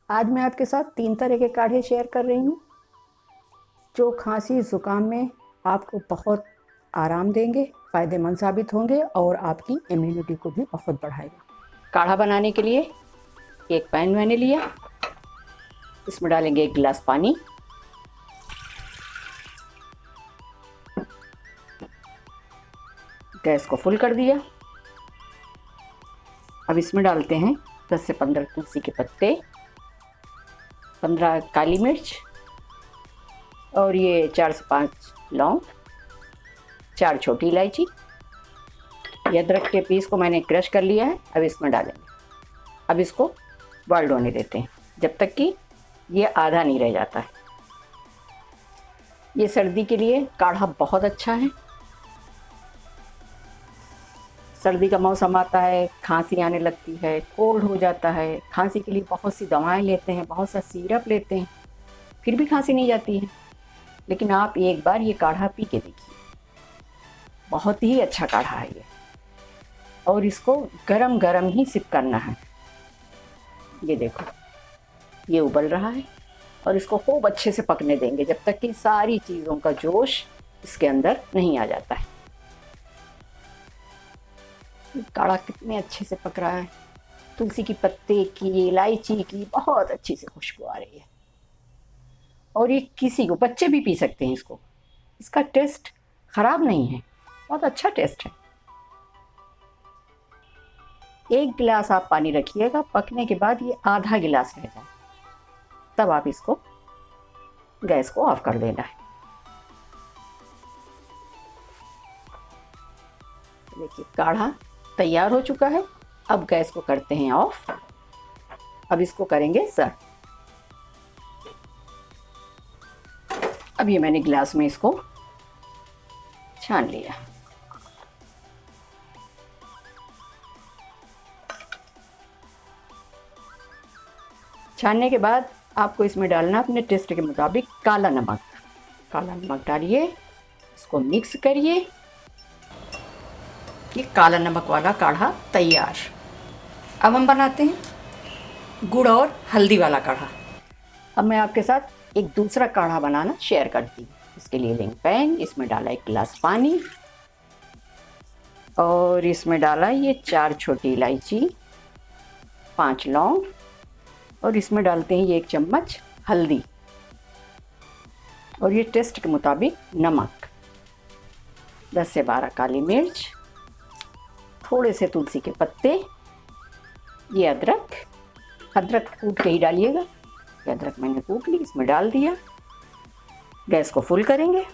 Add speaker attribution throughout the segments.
Speaker 1: आज मैं आपके साथ 3 तरह के काढ़े शेयर कर रही हूँ जो खांसी ज़ुकाम में आपको बहुत आराम देंगे, फ़ायदेमंद साबित होंगे और आपकी इम्यूनिटी को भी बहुत बढ़ाएगा। काढ़ा बनाने के लिए एक पैन मैंने लिया, इसमें डालेंगे 1 गिलास पानी। गैस को फुल कर दिया। अब इसमें डालते हैं 10 से 15 तुलसी के पत्ते, 15 काली मिर्च और ये 4 से 5 लौंग, 4 छोटी इलायची। ये अदरक के पीस को मैंने क्रश कर लिया है, अब इसमें डालेंगे। अब इसको बॉइल्ड होने देते हैं जब तक कि ये आधा नहीं रह जाता है। ये सर्दी के लिए काढ़ा बहुत अच्छा है। सर्दी का मौसम आता है, खांसी आने लगती है, कोल्ड हो जाता है, खांसी के लिए बहुत सी दवाएं लेते हैं, बहुत सा सिरप लेते हैं, फिर भी खांसी नहीं जाती है। लेकिन आप एक बार ये काढ़ा पी के देखिए, बहुत ही अच्छा काढ़ा है ये। और इसको गरम गरम ही सिप करना है। ये देखो, ये उबल रहा है और इसको खूब अच्छे से पकने देंगे जब तक कि सारी चीज़ों का जोश इसके अंदर नहीं आ जाता है। काढ़ा कितने अच्छे से पक रहा है। तुलसी की पत्ते की, इलायची की बहुत अच्छी से खुशबू आ रही है। और ये किसी को, बच्चे भी पी सकते हैं इसको। इसका टेस्ट खराब नहीं है, बहुत अच्छा टेस्ट है। 1 गिलास आप पानी रखिएगा, पकने के बाद ये आधा गिलास रह जाए, तब आप इसको गैस को ऑफ कर देना है। देखिए काढ़ा तैयार हो चुका है। अब गैस को करते हैं ऑफ। अब इसको करेंगे सर्व। अब ये मैंने गिलास में इसको छान लिया। छानने के बाद आपको इसमें डालना अपने टेस्ट के मुताबिक काला नमक। काला नमक डालिए, इसको मिक्स करिए। ये काला नमक वाला काढ़ा तैयार। अब हम बनाते हैं गुड़ और हल्दी वाला काढ़ा। अब मैं आपके साथ एक दूसरा काढ़ा बनाना शेयर करती हूँ। इसके लिए लेंगे पैन, इसमें डाला 1 गिलास पानी और इसमें डाला ये 4 छोटी इलायची, 5 लौंग और इसमें डालते हैं ये 1 चम्मच हल्दी और ये टेस्ट के मुताबिक नमक, 10 से 12 काली मिर्च, थोड़े से तुलसी के पत्ते, ये अदरक कूट के ही डालिएगा। ये अदरक मैंने कूट ली, इसमें डाल दिया। गैस को फुल करेंगे,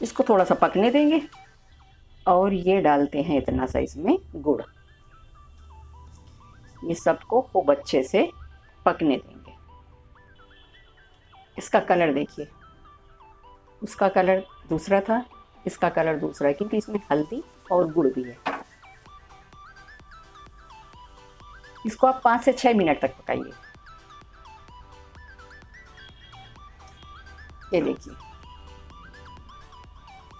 Speaker 1: इसको थोड़ा सा पकने देंगे और ये डालते हैं इतना सा इसमें गुड़। ये सबको खूब अच्छे से पकने देंगे। इसका कलर देखिए, उसका कलर दूसरा था, इसका कलर दूसरा है क्योंकि इसमें हल्दी और गुड़ भी है। इसको आप 5 से 6 मिनट तक पकाइए। ये देखिए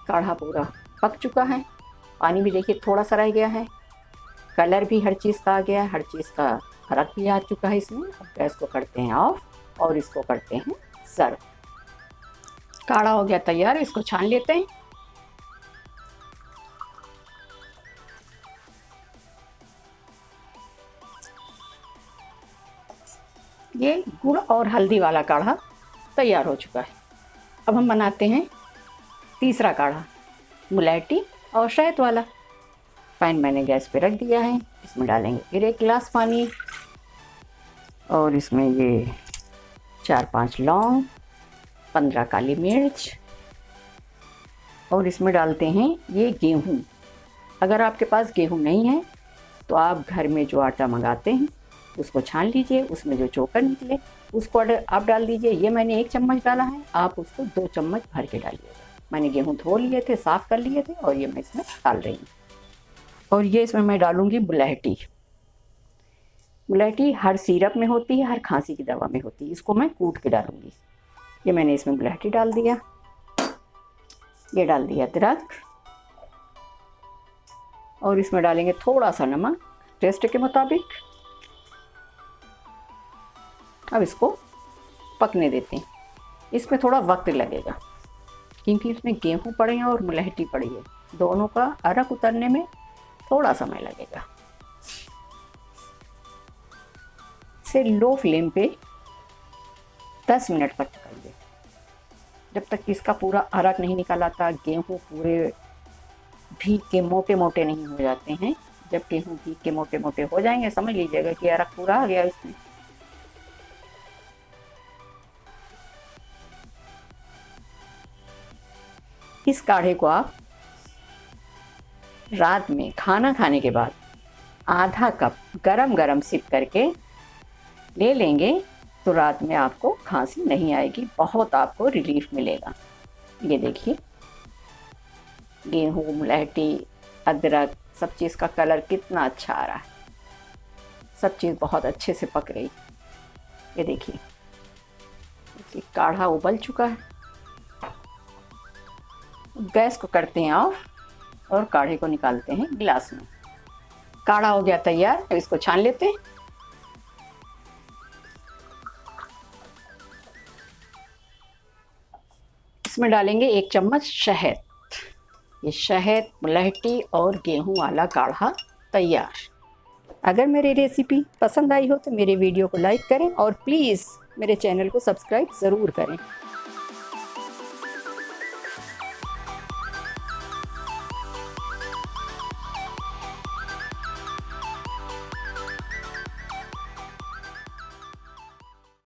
Speaker 1: काढ़ा पूरा पक चुका है। पानी भी देखिए थोड़ा सा रह गया है, कलर भी हर चीज़ का आ गया है, हर चीज़ का फर्क भी आ चुका है इसमें। अब गैस को करते हैं ऑफ और इसको करते हैं सर्व। काढ़ा हो गया तैयार, इसको छान लेते हैं। ये गुड़ और हल्दी वाला काढ़ा तैयार हो चुका है। अब हम बनाते हैं तीसरा काढ़ा, मुलैठी और शहद वाला। पैन मैंने गैस पे रख दिया है, इसमें डालेंगे फिर 1 गिलास पानी और इसमें ये 4-5 लौंग, 15 काली मिर्च और इसमें डालते हैं ये गेहूँ। अगर आपके पास गेहूँ नहीं है तो आप घर में जो आटा मंगाते हैं उसको छान लीजिए, उसमें जो चोकर निकले उसको आप डाल दीजिए। ये मैंने 1 चम्मच डाला है, आप उसको 2 चम्मच भर के डालिएगा। मैंने गेहूँ धो लिए थे, साफ़ कर लिए थे और ये मैं इसमें डाल रही हूँ। और ये इसमें मैं डालूँगी मुलैठी। मुलैठी हर सिरप में होती है, हर खांसी की दवा में होती है। इसको मैं कूट के डालूँगी। ये मैंने इसमें मुलैठी डाल दिया। ये डाल दिया अदरक और इसमें डालेंगे थोड़ा सा नमक टेस्ट के मुताबिक। अब इसको पकने देते हैं। इसमें थोड़ा वक्त लगेगा क्योंकि इसमें गेहूँ पड़े हैं और मुलहटी पड़ी है, दोनों का अरक उतरने में थोड़ा समय लगेगा। इसे लो फ्लेम पे 10 मिनट तक पकाइए, जब तक कि इसका पूरा अरक नहीं निकल आता, गेहूँ पूरे भीग के मोटे मोटे नहीं हो जाते हैं। जब गेहूँ भीग के मोटे मोटे हो जाएंगे समझ लीजिएगा कि अरक पूरा आ गया इसमें। इस काढ़े को आप रात में खाना खाने के बाद आधा कप गरम गरम सिप करके ले लेंगे तो रात में आपको खांसी नहीं आएगी, बहुत आपको रिलीफ मिलेगा। ये देखिए गेहूँ, मुलहटी, अदरक, सब चीज़ का कलर कितना अच्छा आ रहा है, सब चीज़ बहुत अच्छे से पक रही। ये देखिए काढ़ा उबल चुका है। गैस को करते हैं ऑफ और काढ़े को निकालते हैं गिलास में। काढ़ा हो गया तैयार, तो इसको छान लेते हैं। इसमें डालेंगे 1 चम्मच शहद। ये शहद, मुलहटी और गेहूं वाला काढ़ा तैयार। अगर मेरी रेसिपी पसंद आई हो तो मेरे वीडियो को लाइक करें और प्लीज़ मेरे चैनल को सब्सक्राइब ज़रूर करें।